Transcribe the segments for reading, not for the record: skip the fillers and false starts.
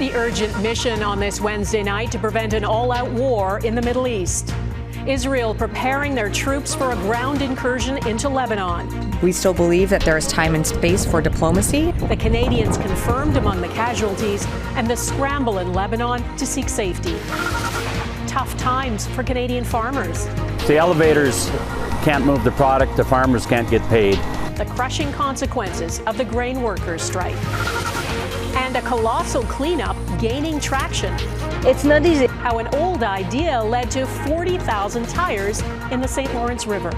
The urgent mission on this Wednesday night to prevent an all-out war in the Middle East. Israel preparing their troops for a ground incursion into Lebanon. We still believe that there is time and space for diplomacy. The Canadians confirmed among the casualties, and the scramble in Lebanon to seek safety. Tough times for Canadian farmers. The elevators can't move the product, the farmers can't get paid. The crushing consequences of the grain workers' strike. And a colossal cleanup gaining traction. It's not easy. How an old idea led to 40,000 tires in the St. Lawrence River.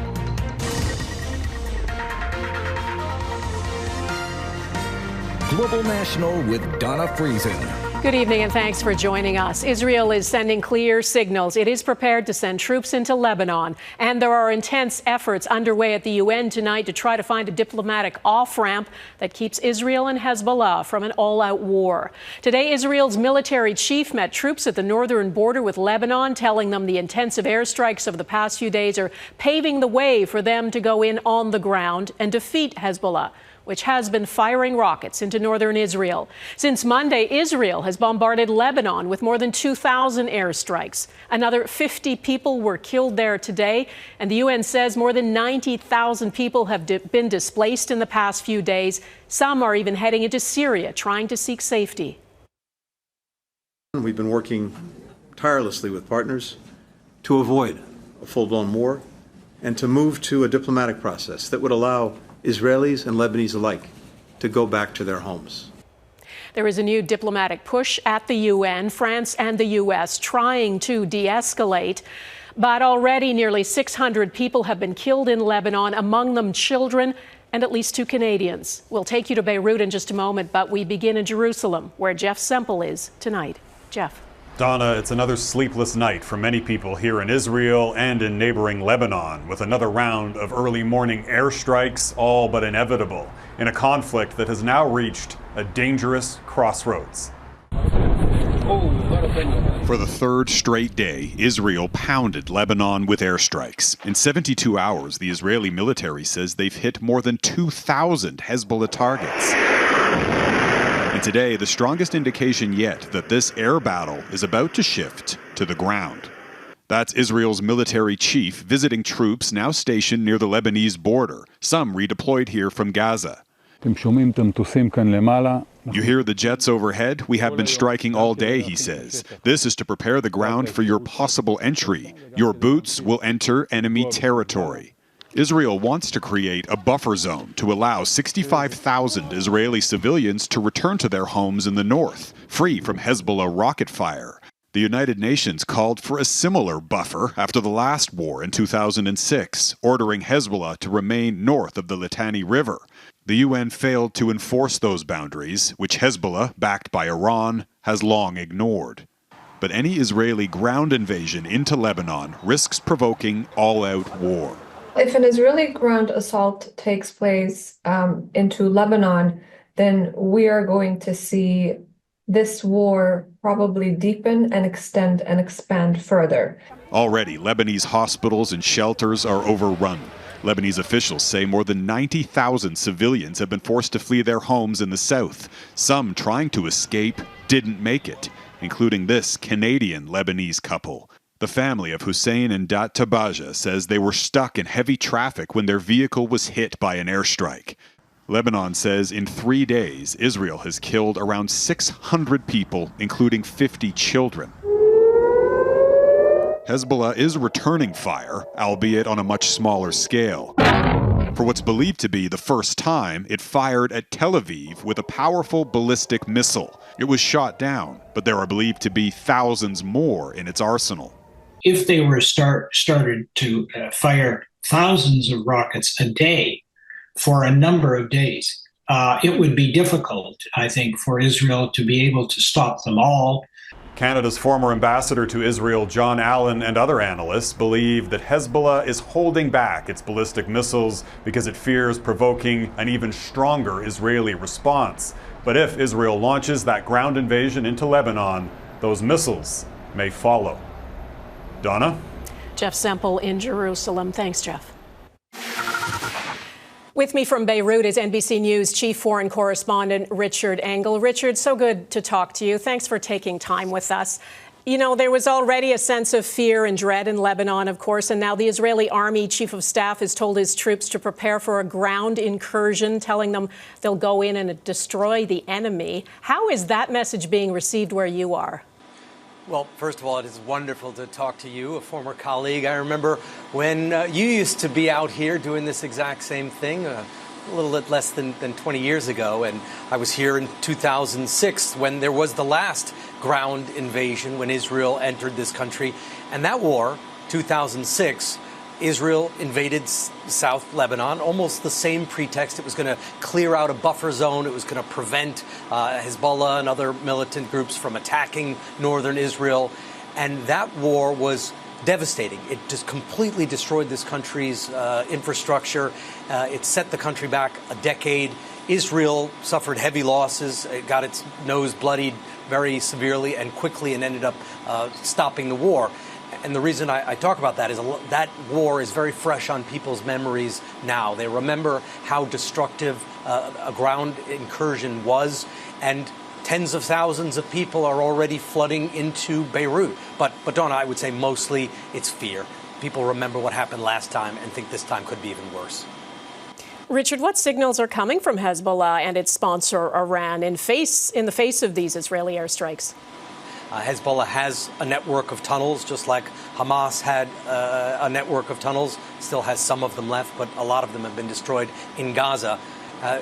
Global National with Donna Friesen. Good evening and thanks for joining us. Israel is sending clear signals. It is prepared to send troops into Lebanon. And there are intense efforts underway at the UN tonight to try to find a diplomatic off-ramp that keeps Israel and Hezbollah from an all-out war. Today, Israel's military chief met troops at the northern border with Lebanon, telling them the intensive airstrikes of the past few days are paving the way for them to go in on the ground and defeat Hezbollah, which has been firing rockets into northern Israel. Since Monday, Israel has bombarded Lebanon with more than 2,000 airstrikes. Another 50 people were killed there today, and the UN says more than 90,000 people have been displaced in the past few days. Some are even heading into Syria, trying to seek safety. We've been working tirelessly with partners to avoid a full-blown war and to move to a diplomatic process that would allow Israelis and Lebanese alike to go back to their homes. There is a new diplomatic push at the UN, France and the U.S. trying to de-escalate. But already nearly 600 people have been killed in Lebanon, among them children and at least 2 Canadians. We'll take you to Beirut in just a moment, but we begin in Jerusalem, where Jeff Semple is tonight. Jeff. Donna, it's another sleepless night for many people here in Israel and in neighboring Lebanon, with another round of early morning airstrikes, all but inevitable, in a conflict that has now reached a dangerous crossroads. For the third straight day, Israel pounded Lebanon with airstrikes. In 72 hours, the Israeli military says they've hit more than 2,000 Hezbollah targets. And today, the strongest indication yet that this air battle is about to shift to the ground. That's Israel's military chief visiting troops now stationed near the Lebanese border, some redeployed here from Gaza. You hear the jets overhead? We have been striking all day, he says. This is to prepare the ground for your possible entry. Your boots will enter enemy territory. Israel wants to create a buffer zone to allow 65,000 Israeli civilians to return to their homes in the north, free from Hezbollah rocket fire. The United Nations called for a similar buffer after the last war in 2006, ordering Hezbollah to remain north of the Litani River. The UN failed to enforce those boundaries, which Hezbollah, backed by Iran, has long ignored. But any Israeli ground invasion into Lebanon risks provoking all-out war. If an Israeli ground assault takes place into Lebanon, then we are going to see this war probably deepen and extend and expand further. Already, Lebanese hospitals and shelters are overrun. Lebanese officials say more than 90,000 civilians have been forced to flee their homes in the south. Some trying to escape didn't make it, including this Canadian Lebanese couple. The family of Hussein and Dat Tabaja says they were stuck in heavy traffic when their vehicle was hit by an airstrike. Lebanon says in 3 days, Israel has killed around 600 people, including 50 children. Hezbollah is returning fire, albeit on a much smaller scale. For what's believed to be the first time, it fired at Tel Aviv with a powerful ballistic missile. It was shot down, but there are believed to be thousands more in its arsenal. If they were started to fire thousands of rockets a day for a number of days, it would be difficult, I think, for Israel to be able to stop them all. Canada's former ambassador to Israel, John Allen, and other analysts believe that Hezbollah is holding back its ballistic missiles because it fears provoking an even stronger Israeli response. But if Israel launches that ground invasion into Lebanon, those missiles may follow. Donna? Jeff Semple in Jerusalem. Thanks, Jeff. With me from Beirut is NBC News chief foreign correspondent Richard Engel. Richard, so good to talk to you. Thanks for taking time with us. You know, there was already a sense of fear and dread in Lebanon, of course, and now the Israeli army chief of staff has told his troops to prepare for a ground incursion, telling them they'll go in and destroy the enemy. How is that message being received where you are? Well, first of all, it is wonderful to talk to you, a former colleague. I remember when you used to be out here doing this exact same thing a little bit less than 20 years ago. And I was here in 2006 when there was the last ground invasion, when Israel entered this country. And that war, 2006, Israel invaded South Lebanon, almost the same pretext. It was going to clear out a buffer zone. It was going to prevent Hezbollah and other militant groups from attacking northern Israel. And that war was devastating. It just completely destroyed this country's infrastructure. It set the country back a decade. Israel suffered heavy losses. It got its nose bloodied very severely and quickly and ended up stopping the war. And the reason I talk about that is that war is very fresh on people's memories now. They remember how destructive a ground incursion was, and tens of thousands of people are already flooding into Beirut. But Donna, I would say mostly it's fear. People remember what happened last time and think this time could be even worse. Richard, what signals are coming from Hezbollah and its sponsor, Iran, in the face of these Israeli airstrikes? Hezbollah has a network of tunnels, just like Hamas had a network of tunnels, still has some of them left, but a lot of them have been destroyed in Gaza.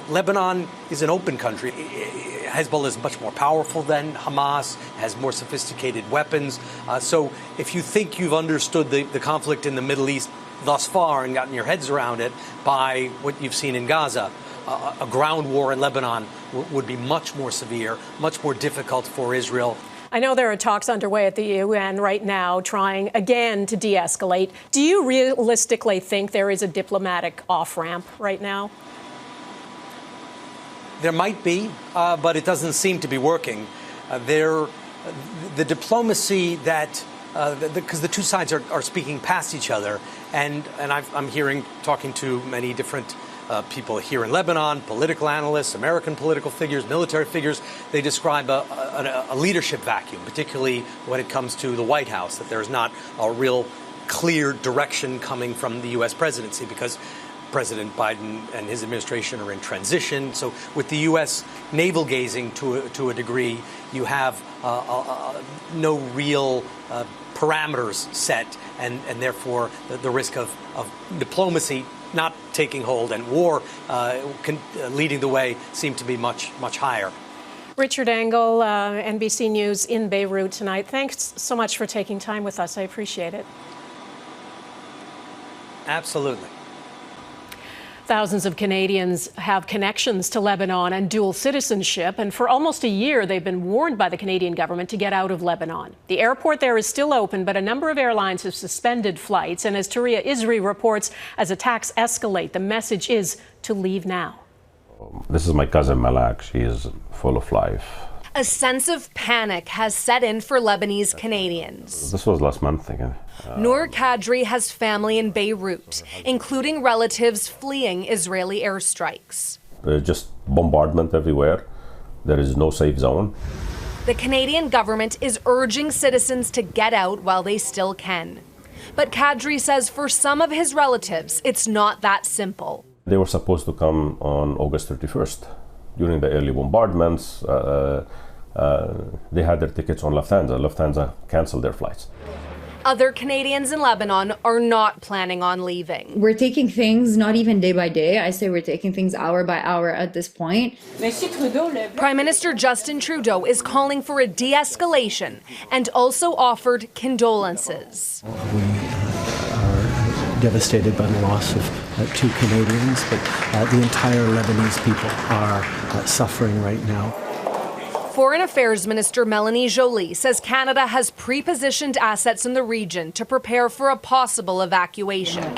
Lebanon is an open country. Hezbollah is much more powerful than Hamas, has more sophisticated weapons. So if you think you've understood the conflict in the Middle East thus far and gotten your heads around it by what you've seen in Gaza, a ground war in Lebanon would be much more severe, much more difficult for Israel. I know there are talks underway at the UN right now trying again to de-escalate. Do you realistically think there is a diplomatic off-ramp right now? There might be, but it doesn't seem to be working. The diplomacy that, because the two sides are speaking past each other, and I'm talking to many different people here in Lebanon, political analysts, American political figures, military figures. They describe a leadership vacuum, particularly when it comes to the White House, that there's not a real clear direction coming from the U.S. presidency because President Biden and his administration are in transition. So with the U.S. navel gazing to a degree, you have no real parameters set, and therefore the risk of diplomacy not taking hold and war leading the way seem to be much higher. Richard Engel, NBC News in Beirut tonight. Thanks so much for taking time with us. I appreciate it. Absolutely. Thousands of Canadians have connections to Lebanon and dual citizenship, and for almost a year they've been warned by the Canadian government to get out of Lebanon. The airport there is still open, but a number of airlines have suspended flights, and as Touria Izri reports, as attacks escalate, the message is to leave now. This is my cousin Malak. She is full of life. A sense of panic has set in for Lebanese Canadians. This was last month again. Noor Kadri has family in Beirut, including relatives fleeing Israeli airstrikes. Just bombardment everywhere. There is no safe zone. The Canadian government is urging citizens to get out while they still can. But Kadri says for some of his relatives, it's not that simple. They were supposed to come on August 31st. During the early bombardments, they had their tickets on Lufthansa. Lufthansa canceled their flights. Other Canadians in Lebanon are not planning on leaving. We're taking things not even day by day. I say we're taking things hour by hour at this point. Prime Minister Justin Trudeau is calling for a de-escalation and also offered condolences. We are devastated by the loss of 2 Canadians, but the entire Lebanese people are suffering right now. Foreign Affairs Minister Melanie Joly says Canada has pre-positioned assets in the region to prepare for a possible evacuation.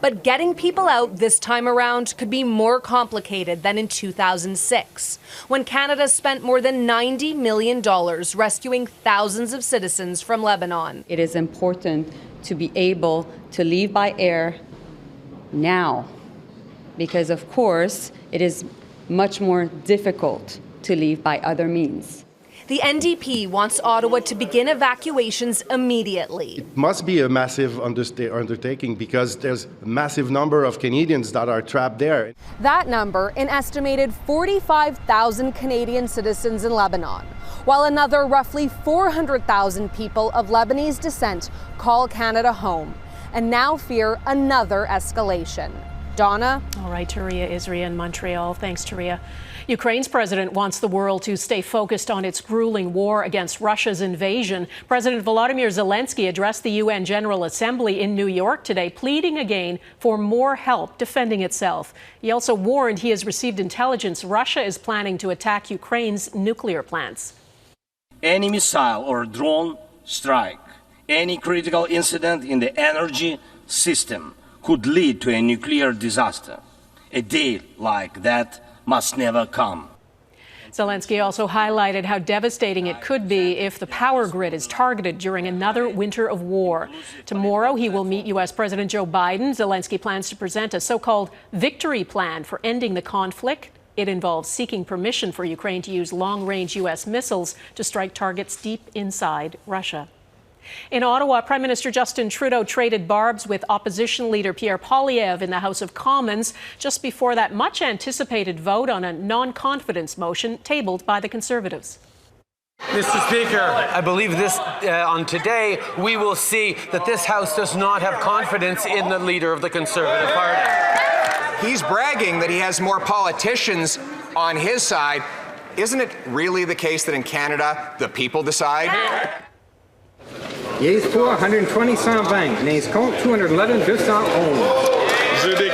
But getting people out this time around could be more complicated than in 2006, when Canada spent more than $90 million rescuing thousands of citizens from Lebanon. It is important to be able to leave by air now. because, of course, it is much more difficult to leave by other means. The NDP wants Ottawa to begin evacuations immediately. It must be a massive undertaking because there's a massive number of Canadians that are trapped there. That number, an estimated 45,000 Canadian citizens in Lebanon, while another roughly 400,000 people of Lebanese descent call Canada home and now fear another escalation. Donna? All right, Touria Izri in Montreal. Thanks, Touria. Ukraine's president wants the world to stay focused on its grueling war against Russia's invasion. President Volodymyr Zelensky addressed the UN General Assembly in New York today, pleading again for more help defending itself. He also warned he has received intelligence Russia is planning to attack Ukraine's nuclear plants. Any missile or drone strike, any critical incident in the energy system could lead to a nuclear disaster. A day like that must never come. Zelensky also highlighted how devastating it could be if the power grid is targeted during another winter of war. Tomorrow, he will meet U.S. President Joe Biden. Zelensky plans to present a so-called victory plan for ending the conflict. It involves seeking permission for Ukraine to use long-range U.S. missiles to strike targets deep inside Russia. In Ottawa, Prime Minister Justin Trudeau traded barbs with opposition leader Pierre Poilievre in the House of Commons just before that much-anticipated vote on a non-confidence motion tabled by the Conservatives. Mr. Speaker, I believe this on today we will see that this House does not have confidence in the leader of the Conservative Party. He's bragging that he has more politicians on his side. Isn't it really the case that in Canada, the people decide? Yeas pour 120 sans 20, nays contre 211 211.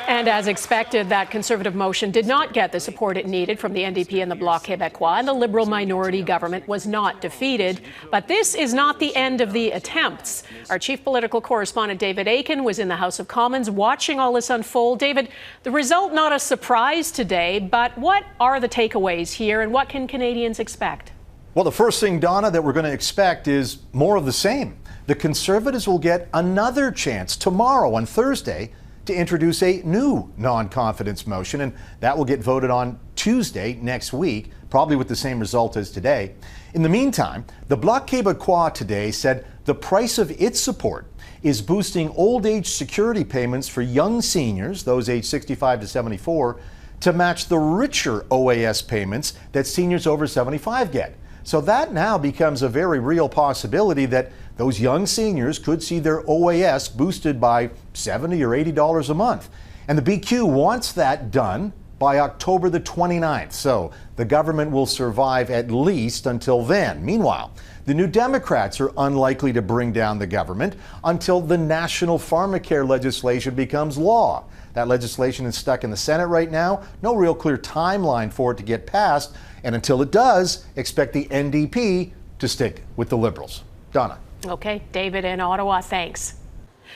And as expected, that Conservative motion did not get the support it needed from the NDP and the Bloc Québécois, and the Liberal minority government was not defeated. But this is not the end of the attempts. Our chief political correspondent, David Aiken, was in the House of Commons watching all this unfold. David, the result not a surprise today, but what are the takeaways here, and what can Canadians expect? Well, the first thing, Donna, that we're going to expect is more of the same. The Conservatives will get another chance tomorrow on Thursday to introduce a new non-confidence motion, and that will get voted on Tuesday next week, probably with the same result as today. In the meantime, the Bloc Québécois today said the price of its support is boosting old age security payments for young seniors, those aged 65 to 74, to match the richer OAS payments that seniors over 75 get. So that now becomes a very real possibility that those young seniors could see their OAS boosted by $70 or $80 a month. And the BQ wants that done by October the 29th. So the government will survive at least until then. Meanwhile, the New Democrats are unlikely to bring down the government until the national pharmacare legislation becomes law. That legislation is stuck in the Senate right now. No real clear timeline for it to get passed. And until it does, expect the NDP to stick with the Liberals. Donna. Okay, David in Ottawa, thanks.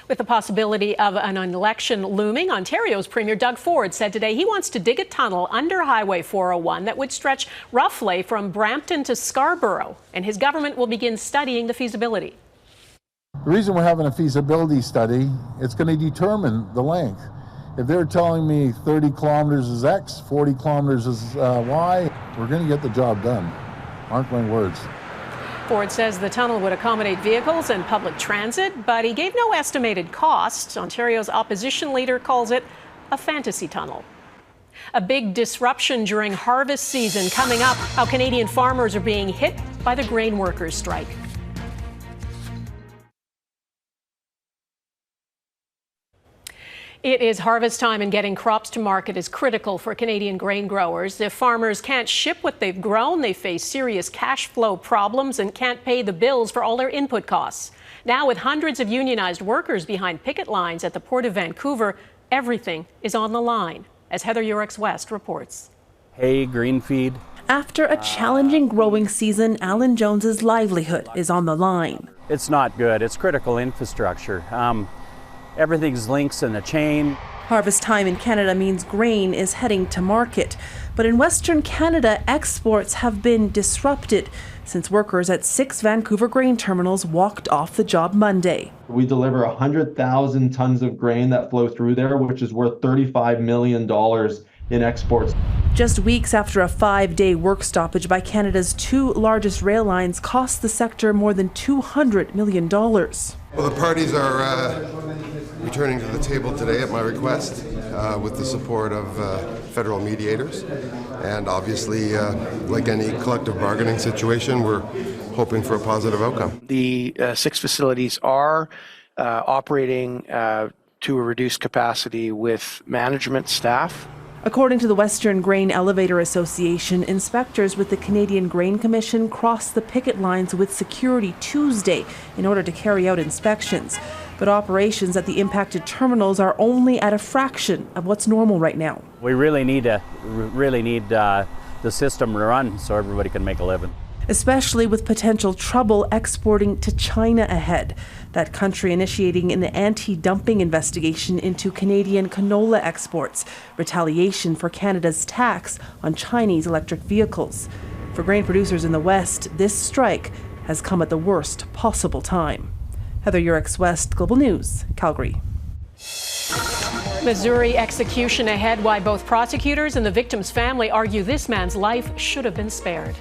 With the possibility of an election looming, Ontario's Premier Doug Ford said today he wants to dig a tunnel under Highway 401 that would stretch roughly from Brampton to Scarborough, and his government will begin studying the feasibility. The reason we're having a feasibility study, it's going to determine the length. If they're telling me 30 kilometers is X, 40 kilometers is Y, we're going to get the job done. Mark my words. Ford says the tunnel would accommodate vehicles and public transit, but he gave no estimated costs. Ontario's opposition leader calls it a fantasy tunnel. A big disruption during harvest season coming up, how Canadian farmers are being hit by the grain workers' strike. It is harvest time, and getting crops to market is critical for Canadian grain growers. If farmers can't ship what they've grown, they face serious cash flow problems and can't pay the bills for all their input costs. Now, with hundreds of unionized workers behind picket lines at the Port of Vancouver, everything is on the line, as Heather Yurex-West reports. Hay, green feed. After a challenging growing season, Alan Jones's livelihood is on the line. It's not good. It's critical infrastructure. Everything's links in a chain. Harvest time in Canada means grain is heading to market. But in Western Canada, exports have been disrupted since workers at 6 Vancouver grain terminals walked off the job Monday. We deliver 100,000 tons of grain that flow through there, which is worth $35 million in exports. Just weeks after a 5-day work stoppage by Canada's 2 largest rail lines cost the sector more than $200 million. Well, the parties are returning to the table today at my request with the support of federal mediators. And obviously, like any collective bargaining situation, we're hoping for a positive outcome. The 6 facilities are operating to a reduced capacity with management staff. According to the Western Grain Elevator Association, inspectors with the Canadian Grain Commission crossed the picket lines with security Tuesday in order to carry out inspections. But operations at the impacted terminals are only at a fraction of what's normal right now. We really need the system to run so everybody can make a living. Especially with potential trouble exporting to China ahead. That country initiating an anti-dumping investigation into Canadian canola exports, retaliation for Canada's tax on Chinese electric vehicles. For grain producers in the West, this strike has come at the worst possible time. Heather Urix, West Global News, Calgary. Missouri execution ahead, why both prosecutors and the victim's family argue this man's life should have been spared.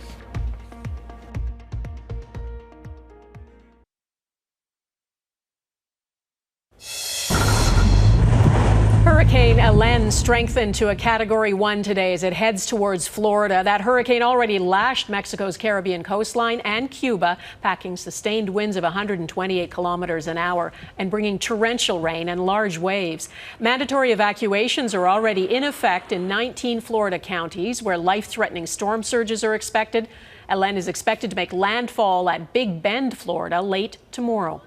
Hurricane Helene strengthened to a Category 1 today as it heads towards Florida. That hurricane already lashed Mexico's Caribbean coastline and Cuba, packing sustained winds of 128 kilometers an hour and bringing torrential rain and large waves. Mandatory evacuations are already in effect in 19 Florida counties where life-threatening storm surges are expected. Helene is expected to make landfall at Big Bend, Florida, late tomorrow.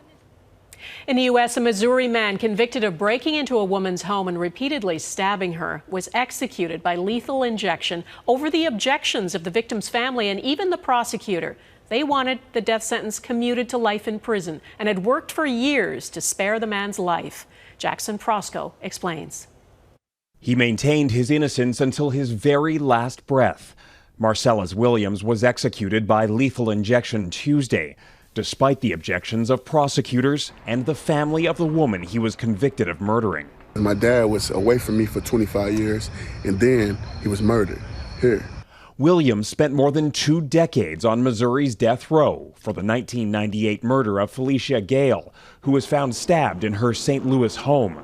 In the U.S., a Missouri man convicted of breaking into a woman's home and repeatedly stabbing her was executed by lethal injection over the objections of the victim's family and even the prosecutor. They wanted the death sentence commuted to life in prison and had worked for years to spare the man's life. Jackson Prosco explains. He maintained his innocence until his very last breath. Marcellus Williams was executed by lethal injection Tuesday, despite the objections of prosecutors and the family of the woman he was convicted of murdering. My dad was away from me for 25 years, and then he was murdered here. Williams spent more than 2 decades on Missouri's death row for the 1998 murder of Felicia Gale, who was found stabbed in her St. Louis home.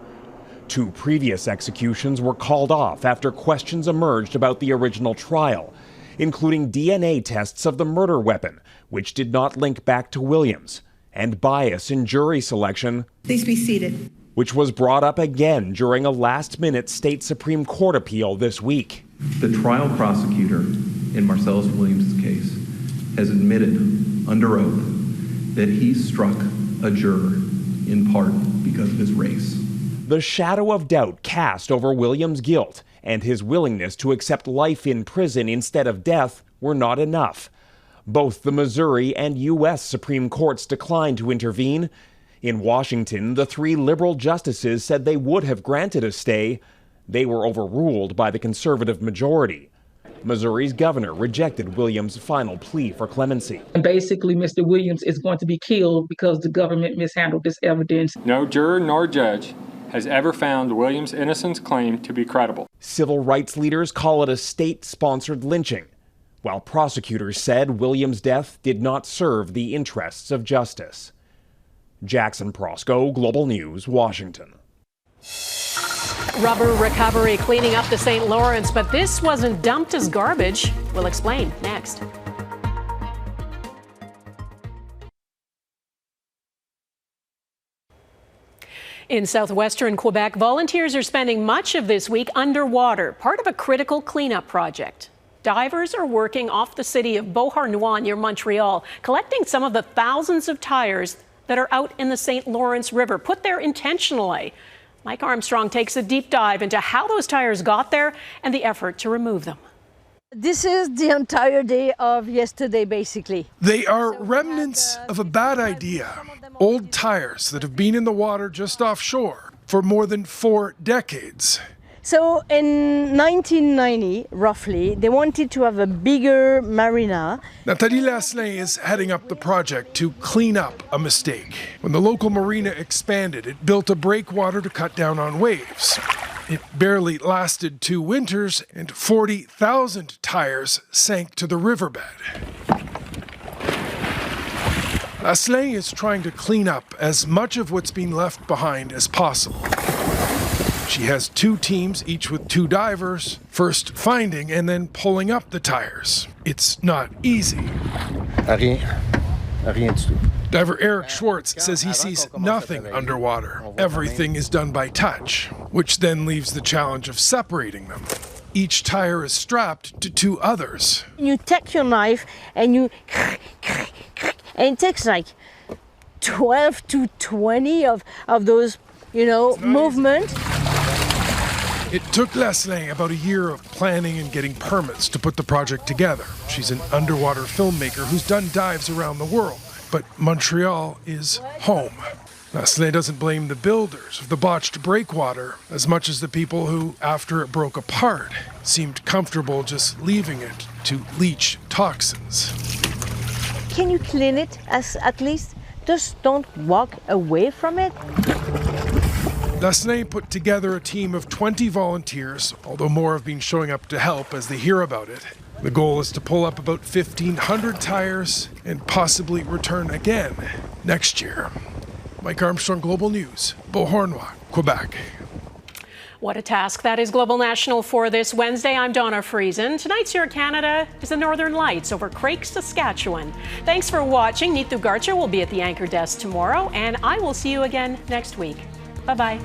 2 previous executions were called off after questions emerged about the original trial, including DNA tests of the murder weapon, which did not link back to Williams, and bias in jury selection. Please be seated. Which was brought up again during a last-minute state Supreme Court appeal this week. The trial prosecutor in Marcellus Williams' case has admitted under oath that he struck a juror in part because of his race. The shadow of doubt cast over Williams' guilt and his willingness to accept life in prison instead of death were not enough. Both the Missouri and U.S. Supreme Courts declined to intervene. In Washington, the 3 liberal justices said they would have granted a stay. They were overruled by the conservative majority. Missouri's governor rejected Williams' final plea for clemency. And basically, Mr. Williams is going to be killed because the government mishandled this evidence. No juror nor judge has ever found Williams' innocence claim to be credible. Civil rights leaders call it a state-sponsored lynching, while prosecutors said Williams' death did not serve the interests of justice. Jackson Prosco, Global News, Washington. Rubber recovery cleaning up the St. Lawrence, but this wasn't dumped as garbage. We'll explain next. In southwestern Quebec, volunteers are spending much of this week underwater, part of a critical cleanup project. Divers are working off the city of Beauharnois near Montreal, collecting some of the thousands of tires that are out in the St. Lawrence River, put there intentionally. Mike Armstrong takes a deep dive into how those tires got there and the effort to remove them. This is the entire day of yesterday, basically. They are remnants of a bad idea. Old tires that have been in the water just offshore for more than 4 decades. So in 1990, roughly, they wanted to have a bigger marina. Nathalie Lasselin is heading up the project to clean up a mistake. When the local marina expanded, it built a breakwater to cut down on waves. It barely lasted 2 winters, and 40,000 tires sank to the riverbed. Lasselin is trying to clean up as much of what's been left behind as possible. She has 2 teams, each with 2 divers, first finding and then pulling up the tires. It's not easy. Diver Eric Schwartz says he sees nothing underwater. Everything is done by touch, which then leaves the challenge of separating them. Each tire is strapped to 2 others. You take your knife and you, and it takes like 12 to 20 of those, movement. It took Lasselin about a year of planning and getting permits to put the project together. She's an underwater filmmaker who's done dives around the world, but Montreal is home. Lasselin doesn't blame the builders of the botched breakwater as much as the people who, after it broke apart, seemed comfortable just leaving it to leach toxins. Can you clean it at least? Just don't walk away from it. Lasselin put together a team of 20 volunteers, although more have been showing up to help as they hear about it. The goal is to pull up about 1,500 tires and possibly return again next year. Mike Armstrong, Global News, Beauharnois, Quebec. What a task. That is Global National for this Wednesday. I'm Donna Friesen. Tonight's Your Canada is the Northern Lights over Craik, Saskatchewan. Thanks for watching. Neetu Garcha will be at the anchor desk tomorrow, and I will see you again next week. Bye-bye.